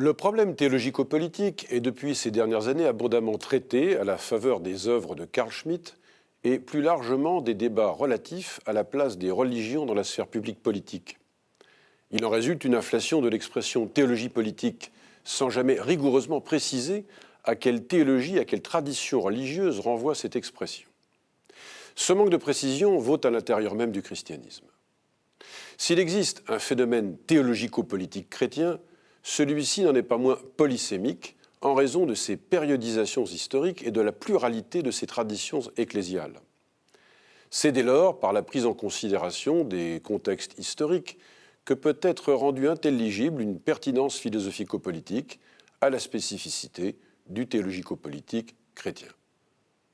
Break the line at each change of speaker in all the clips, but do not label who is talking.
Le problème théologico-politique est depuis ces dernières années abondamment traité à la faveur des œuvres de Carl Schmitt et plus largement des débats relatifs à la place des religions dans la sphère publique politique. Il en résulte une inflation de l'expression théologie politique sans jamais rigoureusement préciser à quelle théologie, à quelle tradition religieuse renvoie cette expression. Ce manque de précision vaut à l'intérieur même du christianisme. S'il existe un phénomène théologico-politique chrétien, celui-ci n'en est pas moins polysémique en raison de ses périodisations historiques et de la pluralité de ses traditions ecclésiales. C'est dès lors par la prise en considération des contextes historiques que peut être rendue intelligible une pertinence philosophico-politique à la spécificité du théologico-politique chrétien.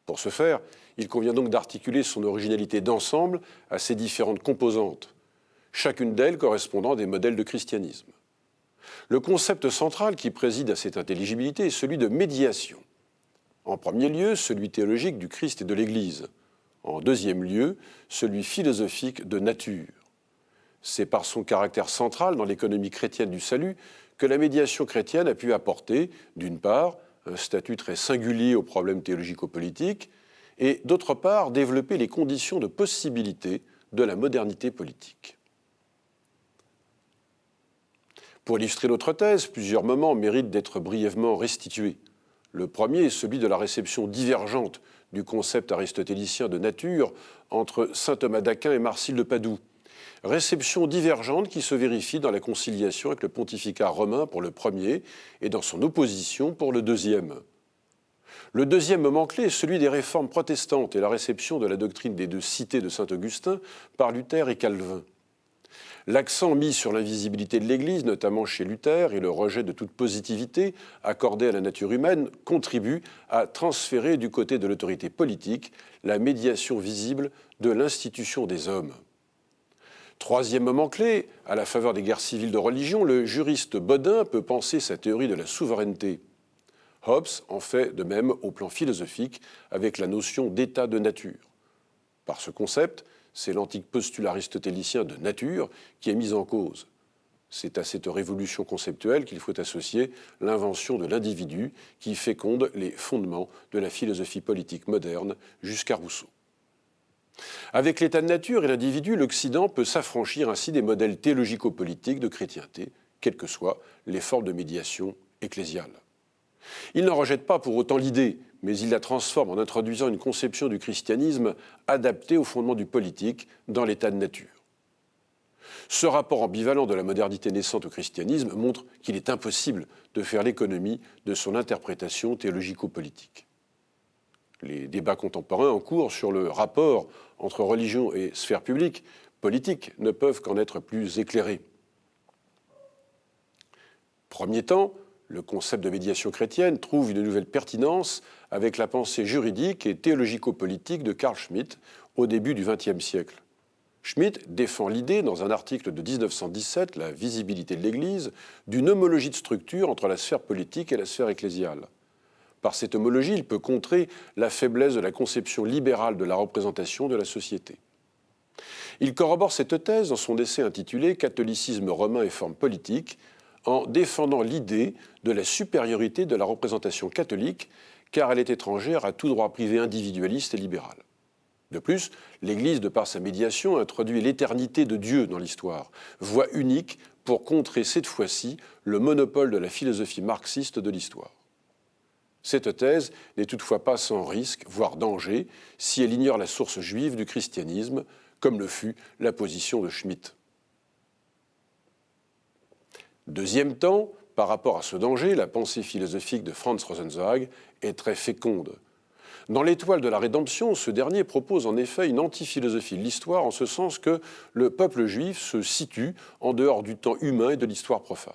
Pour ce faire, il convient donc d'articuler son originalité d'ensemble à ses différentes composantes, chacune d'elles correspondant à des modèles de christianisme. Le concept central qui préside à cette intelligibilité est celui de médiation. En premier lieu, celui théologique du Christ et de l'Église. En deuxième lieu, celui philosophique de nature. C'est par son caractère central dans l'économie chrétienne du salut que la médiation chrétienne a pu apporter, d'une part, un statut très singulier aux problèmes théologico-politiques, et d'autre part, développer les conditions de possibilité de la modernité politique. Pour illustrer notre thèse, plusieurs moments méritent d'être brièvement restitués. Le premier est celui de la réception divergente du concept aristotélicien de nature entre saint Thomas d'Aquin et Marcille de Padoue. Réception divergente qui se vérifie dans la conciliation avec le pontificat romain pour le premier et dans son opposition pour le deuxième. Le deuxième moment clé est celui des réformes protestantes et la réception de la doctrine des deux cités de saint Augustin par Luther et Calvin. L'accent mis sur l'invisibilité de l'Église, notamment chez Luther, et le rejet de toute positivité accordée à la nature humaine contribuent à transférer du côté de l'autorité politique la médiation visible de l'institution des hommes. Troisième moment clé, à la faveur des guerres civiles de religion, le juriste Bodin peut penser sa théorie de la souveraineté. Hobbes en fait de même au plan philosophique avec la notion d'état de nature. Par ce concept, c'est l'antique postulat aristotélicien de nature qui est mis en cause. C'est à cette révolution conceptuelle qu'il faut associer l'invention de l'individu qui féconde les fondements de la philosophie politique moderne jusqu'à Rousseau. Avec l'état de nature et l'individu, l'Occident peut s'affranchir ainsi des modèles théologico-politiques de chrétienté, quelles que soient les formes de médiation ecclésiale. Il n'en rejette pas pour autant l'idée, mais il la transforme en introduisant une conception du christianisme adaptée au fondement du politique dans l'état de nature. Ce rapport ambivalent de la modernité naissante au christianisme montre qu'il est impossible de faire l'économie de son interprétation théologico-politique. Les débats contemporains en cours sur le rapport entre religion et sphère publique, politique, ne peuvent qu'en être plus éclairés. Premier temps, le concept de médiation chrétienne trouve une nouvelle pertinence avec la pensée juridique et théologico-politique de Carl Schmitt au début du XXe siècle. Schmitt défend l'idée, dans un article de 1917, La visibilité de l'Église, d'une homologie de structure entre la sphère politique et la sphère ecclésiale. Par cette homologie, il peut contrer la faiblesse de la conception libérale de la représentation de la société. Il corrobore cette thèse dans son essai intitulé « Catholicisme romain et forme politique », en défendant l'idée de la supériorité de la représentation catholique, car elle est étrangère à tout droit privé individualiste et libéral. De plus, l'Église, de par sa médiation, introduit l'éternité de Dieu dans l'histoire, voie unique pour contrer cette fois-ci le monopole de la philosophie marxiste de l'histoire. Cette thèse n'est toutefois pas sans risque, voire danger, si elle ignore la source juive du christianisme, comme le fut la position de Schmitt. Deuxième temps, par rapport à ce danger, la pensée philosophique de Franz Rosenzweig est très féconde. Dans l'Étoile de la Rédemption, ce dernier propose en effet une antiphilosophie de l'histoire en ce sens que le peuple juif se situe en dehors du temps humain et de l'histoire profane.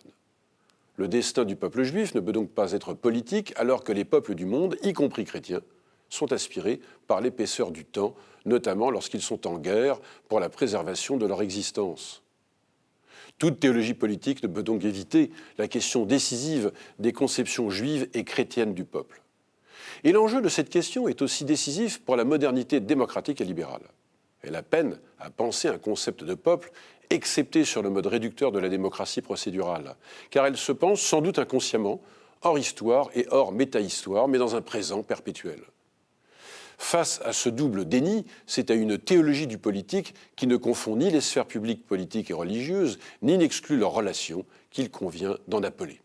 Le destin du peuple juif ne peut donc pas être politique alors que les peuples du monde, y compris chrétiens, sont aspirés par l'épaisseur du temps, notamment lorsqu'ils sont en guerre pour la préservation de leur existence. Toute théologie politique ne peut donc éviter la question décisive des conceptions juives et chrétiennes du peuple. Et l'enjeu de cette question est aussi décisif pour la modernité démocratique et libérale. Elle a peine à penser un concept de peuple excepté sur le mode réducteur de la démocratie procédurale, car elle se pense sans doute inconsciemment hors histoire et hors métahistoire, mais dans un présent perpétuel. Face à ce double déni, c'est à une théologie du politique qui ne confond ni les sphères publiques, politiques et religieuses, ni n'exclut leurs relations, qu'il convient d'en appeler.